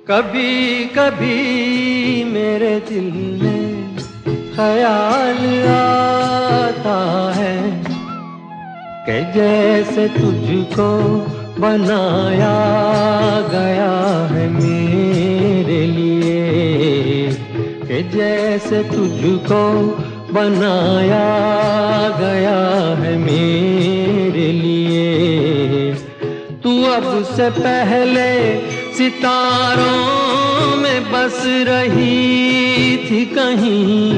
कभी कभी मेरे दिल में ख्याल आता है कि जैसे तुझको बनाया गया है मेरे लिए, कि जैसे तुझको बनाया गया है मेरे लिए। तू अब से पहले सितारों में बस रही थी कहीं,